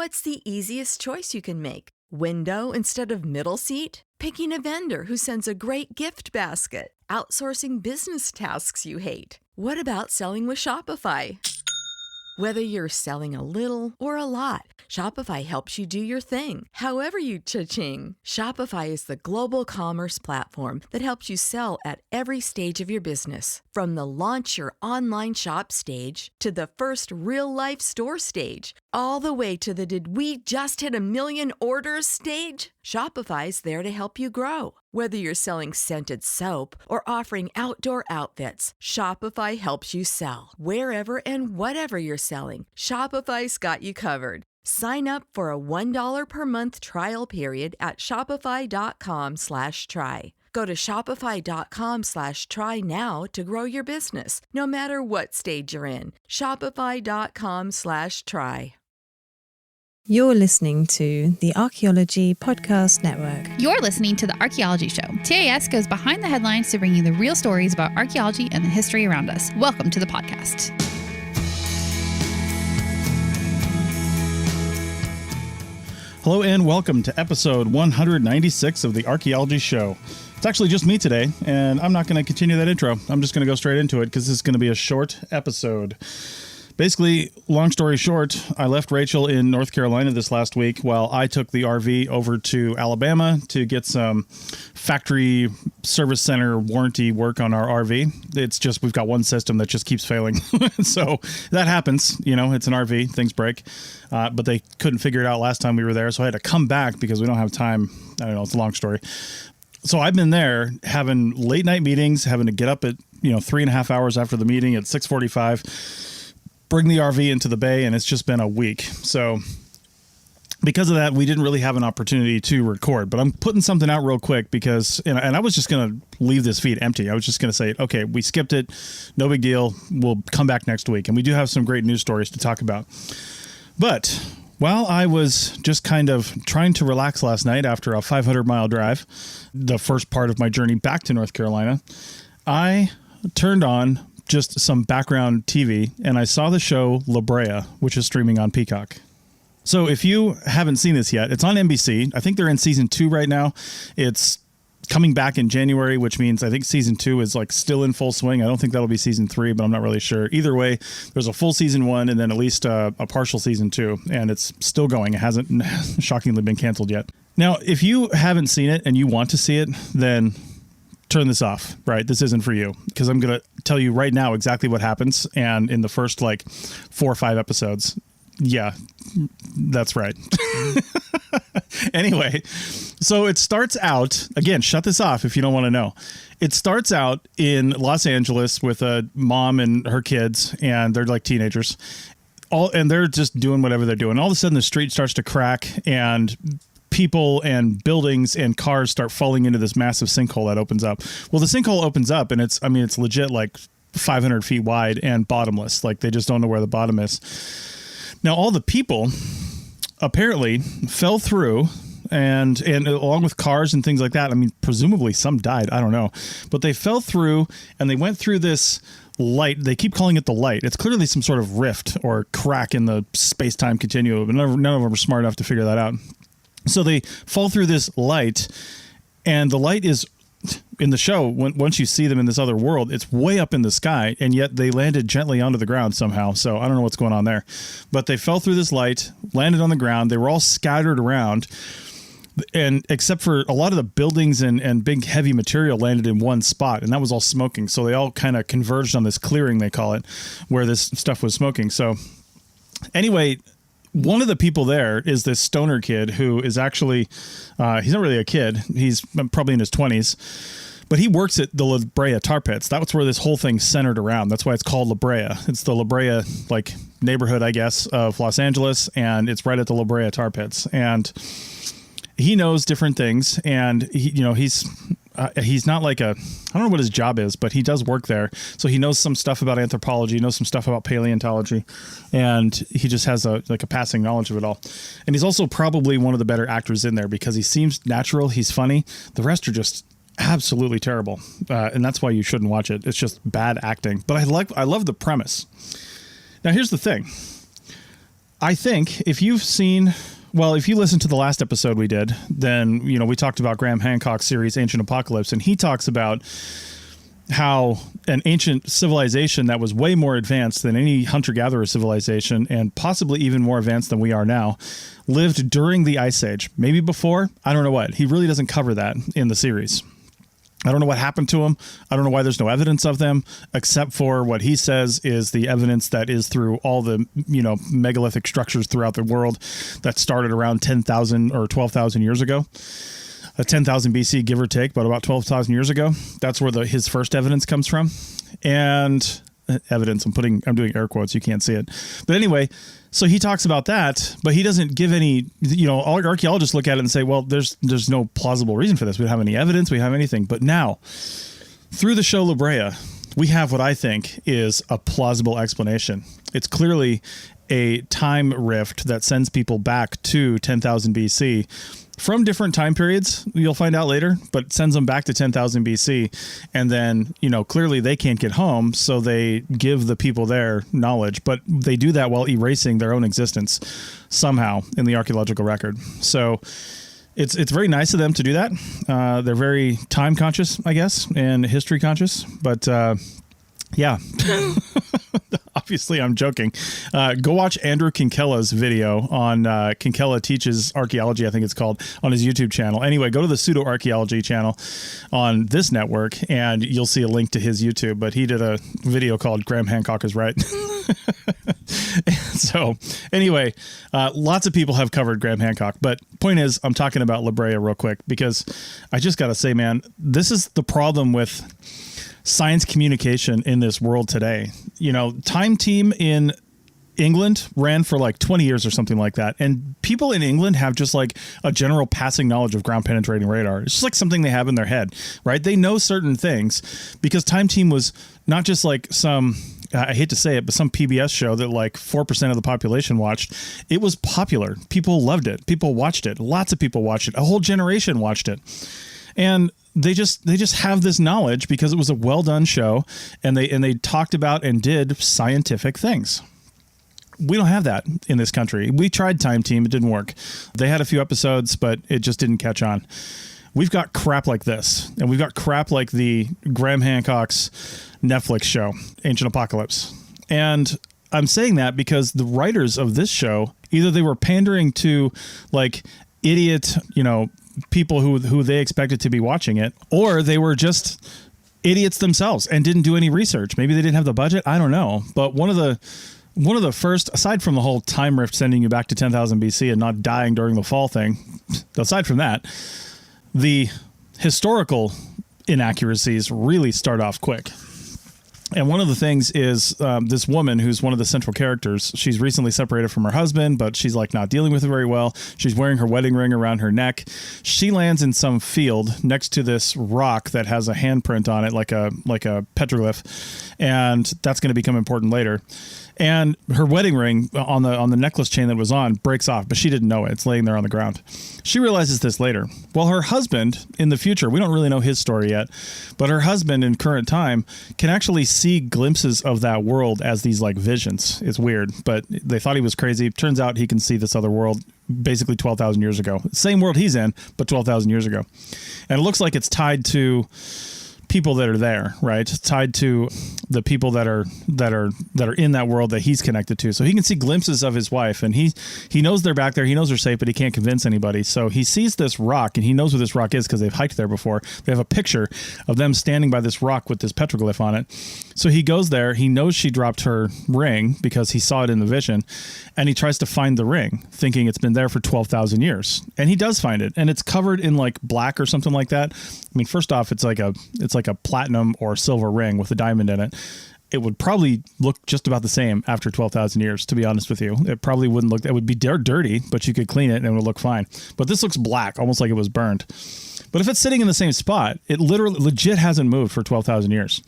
What's the easiest choice you can make? Window instead of middle seat? Picking a vendor who sends a great gift basket? Outsourcing business tasks you hate? What about selling with Shopify? Whether you're selling a little or a lot, Shopify helps you do your thing, however you cha-ching. Shopify is the global commerce platform that helps you sell at every stage of your business. From the launch your online shop stage to the first real-life store stage, all the way to the did we just hit a million orders stage. Shopify's there to help you grow. Whether you're selling scented soap or offering outdoor outfits, Shopify helps you sell. Wherever and whatever you're selling, Shopify's got you covered. Sign up for a $1 per month trial period at shopify.com/try. Go to shopify.com/try now to grow your business, no matter what stage you're in. Shopify.com/try. You're listening to the Archaeology Podcast Network. You're listening to The Archaeology Show. TAS goes behind the headlines to bring you the real stories about archaeology and the history around us. Welcome to the podcast. Hello and welcome to episode 196 of The Archaeology Show. It's actually just me today, and I'm not going to continue that intro. I'm just going to go straight into it because this is going to be a short episode. Basically, long story short, I left Rachel in North Carolina this last week while I took the RV over to Alabama to get some factory service center warranty work on our RV. It's just we've got one system that just keeps failing. So that happens. You know, it's an RV. Things break. But they couldn't figure it out last time we were there. So I had to come back because we don't have time. I don't know. It's a long story. So I've been there having late night meetings, having to get up at 3.5 hours after the meeting at 6:45. Bring the RV into the bay, and it's just been a week. So because of that, we didn't really have an opportunity to record, but I'm putting something out real quick because, and I was just going to leave this feed empty. I was just going to say, okay, we skipped it. No big deal. We'll come back next week. And we do have some great news stories to talk about. But while I was just kind of trying to relax last night after a 500-mile drive, the first part of my journey back to North Carolina, I turned on just some background TV, and I saw the show Brea, which is streaming on Peacock. So if you haven't seen this yet, it's on NBC. I think they're in season 2 right now. It's coming back in January, which means I think season 2 is like still in full swing. I don't think that'll be season 3, but I'm not really sure. Either way, there's a full season 1 and then at least a partial season 2, and it's still going. It hasn't shockingly been canceled yet. Now, if you haven't seen it and you want to see it, then turn this off, right? This isn't for you, because I'm going to tell you right now exactly what happens. And in the first 4 or 5 episodes, yeah, that's right. Anyway, so it starts out, again, shut this off if you don't want to know. It starts out in Los Angeles with a mom and her kids, and they're like teenagers. And they're just doing whatever they're doing. All of a sudden, the street starts to crack, and people and buildings and cars start falling into this massive sinkhole that opens up. Well, the sinkhole opens up, and it's legit 500 feet wide and bottomless. They just don't know where the bottom is. Now, all the people apparently fell through, and along with cars and things like that. Presumably some died. I don't know. But they fell through, and they went through this light. They keep calling it the light. It's clearly some sort of rift or crack in the space-time continuum, but none of them are smart enough to figure that out. So they fall through this light, and the light is, in the show, once you see them in this other world, it's way up in the sky, and yet they landed gently onto the ground somehow. So I don't know what's going on there. But they fell through this light, landed on the ground. They were all scattered around, and except for a lot of the buildings and big heavy material landed in one spot, and that was all smoking. So they all kind of converged on this clearing, they call it, where this stuff was smoking. So anyway, one of the people there is this stoner kid who is actually, he's not really a kid. He's probably in his 20s, but he works at the Brea tar pits. That's where this whole thing's centered around. That's why it's called Brea. It's the Brea, neighborhood, I guess, of Los Angeles, and it's right at the Brea tar pits. And he knows different things, and he's not I don't know what his job is, but he does work there. So he knows some stuff about anthropology, knows some stuff about paleontology, and he just has a passing knowledge of it all. And he's also probably one of the better actors in there because he seems natural. He's funny. The rest are just absolutely terrible. And that's why you shouldn't watch it. It's just bad acting. But I love the premise. Now, here's the thing. I think if you listen to the last episode we did, then, we talked about Graham Hancock's series, Ancient Apocalypse, and he talks about how an ancient civilization that was way more advanced than any hunter-gatherer civilization, and possibly even more advanced than we are now, lived during the Ice Age. Maybe before, I don't know what. He really doesn't cover that in the series. I don't know what happened to them. I don't know why there's no evidence of them, except for what he says is the evidence that is through all the, megalithic structures throughout the world that started around 10,000 or 12,000 years ago. 10,000 BC, give or take, but about 12,000 years ago. That's where his first evidence comes from. And evidence, I'm doing air quotes, you can't see it. But anyway, so he talks about that, but he doesn't give any, all archaeologists look at it and say, well, there's no plausible reason for this. We don't have any evidence. We don't have anything. But now, through the show La Brea, we have what I think is a plausible explanation. It's clearly a time rift that sends people back to 10,000 BC from different time periods, you'll find out later, but sends them back to 10,000 BC. And then, clearly they can't get home, so they give the people there knowledge, but they do that while erasing their own existence somehow in the archaeological record. So it's very nice of them to do that. They're very time conscious, I guess, and history conscious, but yeah. Obviously, I'm joking. Go watch Andrew Kinkella's video on Kinkella Teaches Archaeology, I think it's called, on his YouTube channel. Anyway, go to the Pseudo Archaeology channel on this network, and you'll see a link to his YouTube. But he did a video called Graham Hancock is Right. So anyway, lots of people have covered Graham Hancock. But point is, I'm talking about La Brea real quick, because I just got to say, man, this is the problem with science communication in this world today. Time Team in England ran for like 20 years or something like that. And people in England have just like a general passing knowledge of ground penetrating radar. It's just like something they have in their head, right? They know certain things because Time Team was not just like some, I hate to say it, but some PBS show that like 4% of the population watched. It was popular. People loved it. People watched it. Lots of people watched it. A whole generation watched it. And they just have this knowledge because it was a well done show, and they talked about and did scientific things. We don't have that in this country. We tried Time Team. It didn't work. They had a few episodes, but it just didn't catch on. We've got crap like this, and we've got crap like the Graham Hancock's Netflix show, Ancient Apocalypse. And I'm saying that because the writers of this show, either they were pandering to like idiot, people who they expected to be watching it, or they were just idiots themselves and didn't do any research. Maybe they didn't have the budget. I don't know. But one of the first, aside from the whole time rift sending you back to 10,000 BC and not dying during the fall thing, aside from that, the historical inaccuracies really start off quick. And one of the things is this woman who's one of the central characters. She's recently separated from her husband, but she's like not dealing with it very well. She's wearing her wedding ring around her neck. She lands in some field next to this rock that has a handprint on it, like a petroglyph, and that's going to become important later. And her wedding ring on the necklace chain that was on breaks off, but she didn't know it. It's laying there on the ground. She realizes this later. Well, her husband in the future, we don't really know his story yet, but her husband in current time can actually see glimpses of that world as these like visions. It's weird, but they thought he was crazy. Turns out he can see this other world basically 12,000 years ago. Same world he's in, but 12,000 years ago. And it looks like it's tied to people that are there, right? Tied to the people that are in that world that he's connected to. So he can see glimpses of his wife, and he knows they're back there. He knows they're safe, but he can't convince anybody. So he sees this rock, and he knows what this rock is because they've hiked there before. They have a picture of them standing by this rock with this petroglyph on it. So he goes there. He knows she dropped her ring because he saw it in the vision, and he tries to find the ring, thinking it's been there for 12,000 years. And he does find it, and it's covered in like black or something like that. I mean, first off, it's like a platinum or silver ring with a diamond in it. It would probably look just about the same after 12,000 years, to be honest with you. It probably wouldn't look, it would be dirty, but you could clean it and it would look fine. But this looks black, almost like it was burned. But if it's sitting in the same spot, it literally legit hasn't moved for 12,000 years.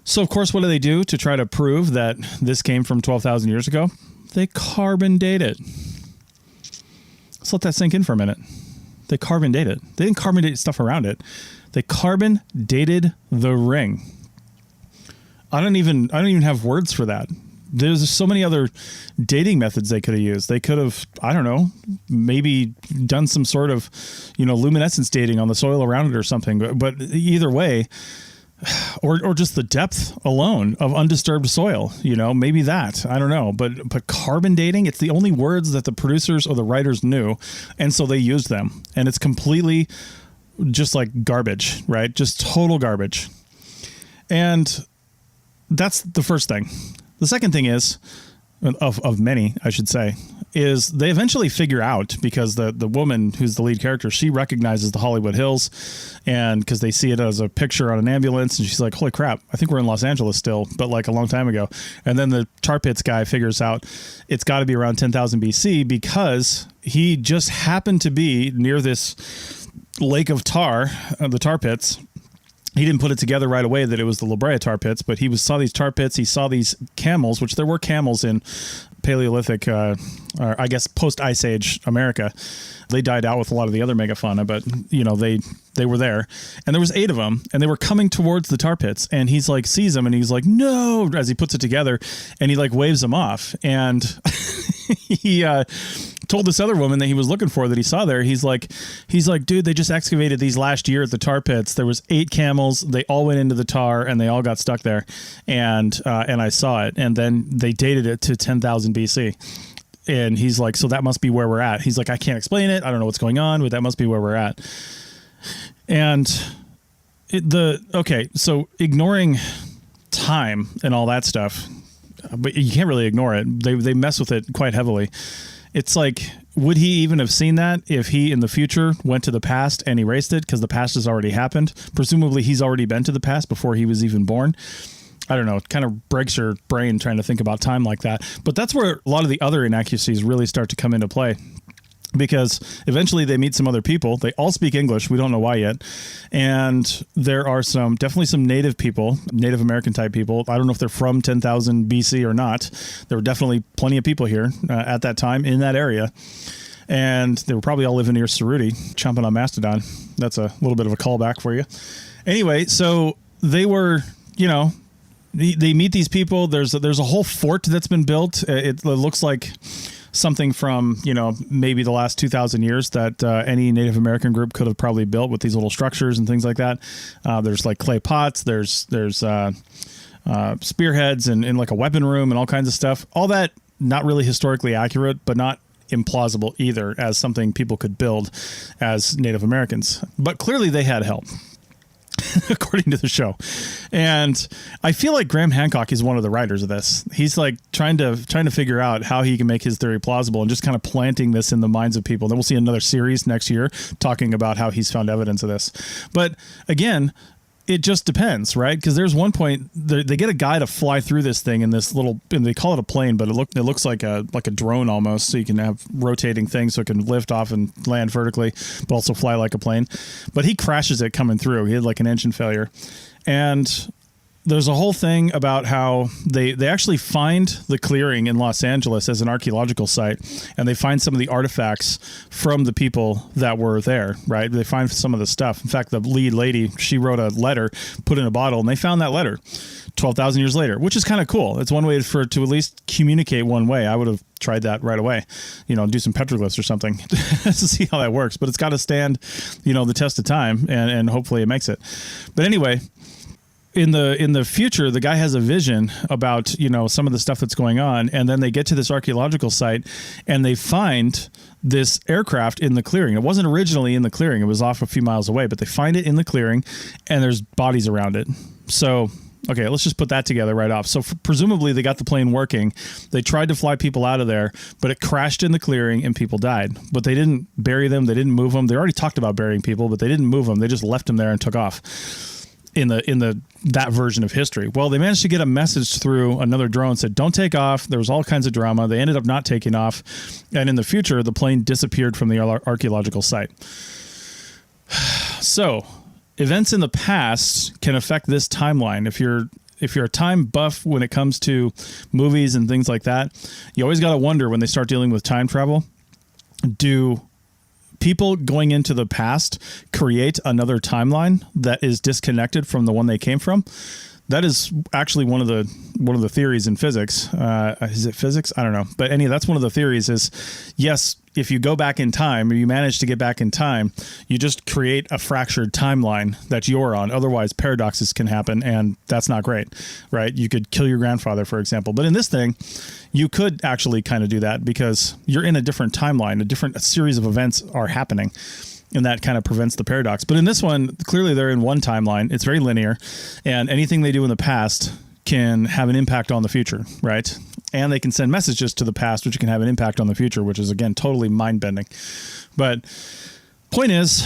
So of course, what do they do to try to prove that this came from 12,000 years ago? They carbon date it. Let's let that sink in for a minute. They carbon date it. They didn't carbon date stuff around it. They carbon dated the ring. I don't even have words for that. there's so many other dating methods they could have used. They could have, I don't know, maybe done some sort of, luminescence dating on the soil around it or something. But either way, or just the depth alone of undisturbed soil, maybe that, I don't know. But carbon dating, it's the only words that the producers or the writers knew. And so they used them. And it's completely just like garbage, right? Just total garbage. And that's the first thing. The second thing is, of many, I should say, is they eventually figure out, because the woman who's the lead character, she recognizes the Hollywood Hills, and because they see it as a picture on an ambulance, and she's like, holy crap, I think we're in Los Angeles still, but like a long time ago. And then the tar pits guy figures out it's got to be around 10,000 BC because he just happened to be near this lake of tar, the tar pits. He didn't put it together right away that it was the Brea tar pits, but saw these tar pits. He saw these camels, which there were camels in Paleolithic, or I guess post-Ice Age America. They died out with a lot of the other megafauna, but they were there. And there was 8 of them, and they were coming towards the tar pits. And he's like, sees them, and he's like, no, as he puts it together, and he like waves them off. And he told this other woman that he was looking for that he saw there. He's like, dude, they just excavated these last year at the tar pits. There was 8 camels. They all went into the tar and they all got stuck there. And I saw it. And then they dated it to 10,000 BC. And he's like, so that must be where we're at. He's like, I can't explain it. I don't know what's going on, but that must be where we're at. And so ignoring time and all that stuff, but you can't really ignore it. They mess with it quite heavily. It's like, would he even have seen that if he in the future went to the past and erased it? Because the past has already happened. Presumably he's already been to the past before he was even born. I don't know. It kind of breaks your brain trying to think about time like that. But that's where a lot of the other inaccuracies really start to come into play. Because eventually they meet some other people. They all speak English. We don't know why yet. And there are definitely some native people, Native American type people. I don't know if they're from 10,000 BC or not. There were definitely plenty of people here at that time in that area. And they were probably all living near Cerruti, chomping on Mastodon. That's a little bit of a callback for you. Anyway, so they were, they meet these people. There's a whole fort that's been built. It looks like something from, maybe the last 2,000 years that any Native American group could have probably built with these little structures and things like that. There's like clay pots. There's spearheads and like a weapon room and all kinds of stuff. All that not really historically accurate, but not implausible either as something people could build as Native Americans. But clearly they had help. According to the show. And I feel like Graham Hancock is one of the writers of this. He's like trying to figure out how he can make his theory plausible and just kind of planting this in the minds of people. Then we'll see another series next year talking about how he's found evidence of this. But again, it just depends, right? Because there's one point they get a guy to fly through this thing in this little, and they call it a plane, but it looks like a drone almost. So you can have rotating things so it can lift off and land vertically, but also fly like a plane. But he crashes it coming through. He had like an engine failure, and there's a whole thing about how they actually find the clearing in Los Angeles as an archaeological site, and they find some of the artifacts from the people that were there, right? They find some of the stuff. In fact, the lead lady, she wrote a letter, put in a bottle, and they found that letter 12,000 years later, which is kind of cool. It's one way to at least communicate one way. I would have tried that right away, do some petroglyphs or something to see how that works. But it's got to stand, the test of time, and hopefully it makes it. But anyway, in the future, the guy has a vision about, some of the stuff that's going on. And then they get to this archaeological site and they find this aircraft in the clearing. It wasn't originally in the clearing. It was off a few miles away, but they find it in the clearing and there's bodies around it. So, okay, let's just put that together right off. So presumably they got the plane working. They tried to fly people out of there, but it crashed in the clearing and people died. But they didn't bury them. They didn't move them. They already talked about burying people, but they didn't move them. They just left them there and took off. In that version of history. Well, they managed to get a message through another drone, said, don't take off. There was all kinds of drama. They ended up not taking off. And in the future, the plane disappeared from the archaeological site. So events in the past can affect this timeline. If you're a time buff when it comes to movies and things like that, you always got to wonder when they start dealing with time travel, do people going into the past create another timeline that is disconnected from the one they came from? that is actually one of the theories in physics. Is it physics? I don't know. But that's one of the theories is, yes, if you go back in time or you manage to get back in time, you just create a fractured timeline that you're on. Otherwise, paradoxes can happen, and that's not great, right? You could kill your grandfather, for example. But in this thing, you could actually kind of do that because you're in a different timeline. A series of events are happening, and that kind of prevents the paradox. But in this one, clearly they're in one timeline. It's very linear, and anything they do in the past can have an impact on the future, right? And they can send messages to the past, which can have an impact on the future, which is, again, totally mind-bending. But point is,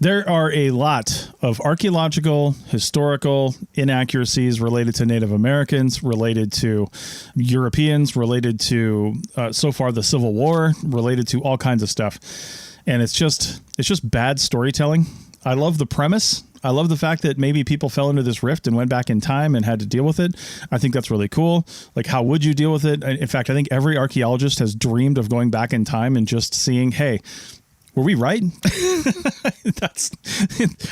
there are a lot of archaeological, historical inaccuracies related to Native Americans, related to Europeans, related to, so far, the Civil War, related to all kinds of stuff. And it's just bad storytelling. I love the premise. I love the fact that maybe people fell into this rift and went back in time and had to deal with it. I think that's really cool. Like, how would you deal with it? In fact, I think every archaeologist has dreamed of going back in time and just seeing, hey, were we right?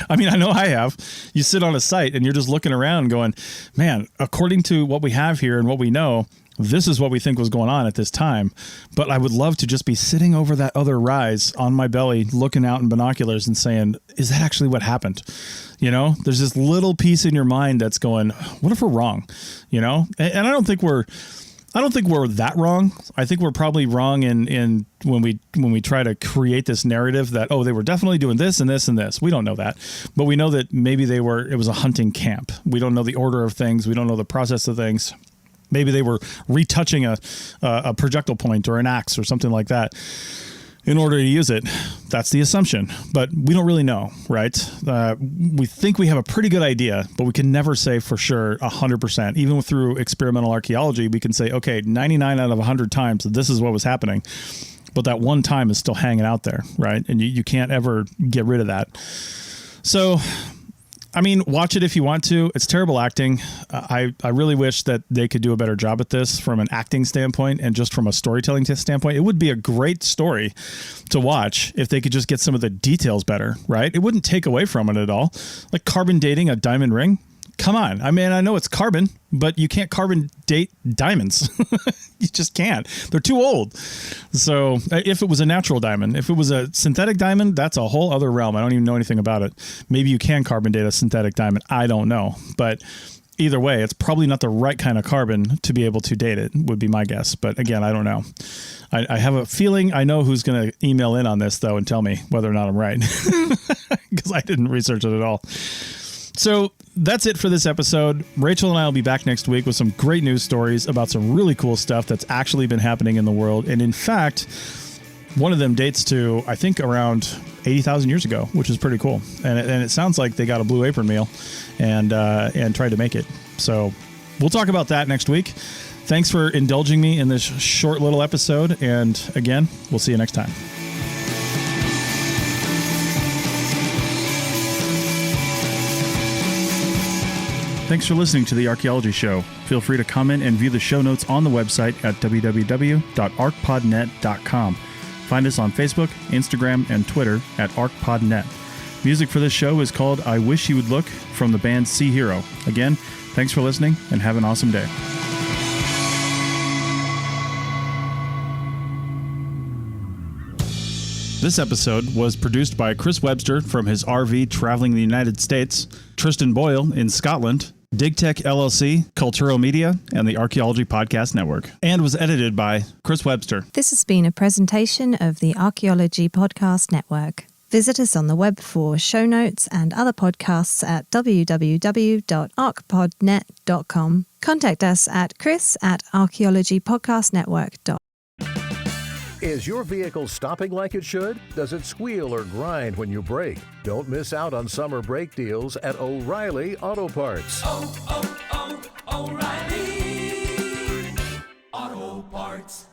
I know I have. You sit on a site and you're just looking around going, man, according to what we have here and what we know, this is what we think was going on at this time. But I would love to just be sitting over that other rise on my belly, looking out in binoculars and saying, is that actually what happened? There's this little piece in your mind that's going, what if we're wrong? And I don't think we're that wrong. I think we're probably wrong in when we try to create this narrative that, oh, they were definitely doing this and this and this. We don't know that, but we know that maybe it was a hunting camp. We don't know the order of things. We don't know the process of things. Maybe they were retouching a projectile point or an axe or something like that in order to use it. That's the assumption, but we don't really know, right? We think we have a pretty good idea, but we can never say for sure 100%. Even through experimental archaeology, we can say, okay, 99 out of 100 times this is what was happening, but that one time is still hanging out there, right? And you can't ever get rid of that. So, watch it if you want to. It's terrible acting. I really wish that they could do a better job at this from an acting standpoint and just from a storytelling standpoint. It would be a great story to watch if they could just get some of the details better, right? It wouldn't take away from it at all. Like carbon dating a diamond ring. Come on. I know it's carbon, but you can't carbon date diamonds. You just can't. They're too old. So if it was a natural diamond, if it was a synthetic diamond, that's a whole other realm. I don't even know anything about it. Maybe you can carbon date a synthetic diamond. I don't know. But either way, it's probably not the right kind of carbon to be able to date it, would be my guess. But again, I don't know. I have a feeling I know who's going to email in on this, though, and tell me whether or not I'm right. Because I didn't research it at all. So that's it for this episode. Rachel and I will be back next week with some great news stories about some really cool stuff that's actually been happening in the world. And in fact, one of them dates to, I think, around 80,000 years ago, which is pretty cool. And it sounds like they got a Blue Apron meal and tried to make it. So we'll talk about that next week. Thanks for indulging me in this short little episode. And again, we'll see you next time. Thanks for listening to The Archaeology Show. Feel free to comment and view the show notes on the website at www.arcpodnet.com. Find us on Facebook, Instagram, and Twitter at ArcPodNet. Music for this show is called I Wish You Would Look from the band Sea Hero. Again, thanks for listening and have an awesome day. This episode was produced by Chris Webster from his RV traveling the United States, Tristan Boyle in Scotland, DigTech LLC, Culturo Media, and the Archaeology Podcast Network, and was edited by Chris Webster. This has been a presentation of the Archaeology Podcast Network. Visit us on the web for show notes and other podcasts at www.arcpodnet.com. Contact us at chris@archaeologypodcastnetwork.com. Is your vehicle stopping like it should? Does it squeal or grind when you brake? Don't miss out on summer brake deals at O'Reilly Auto Parts. O'Reilly Auto Parts.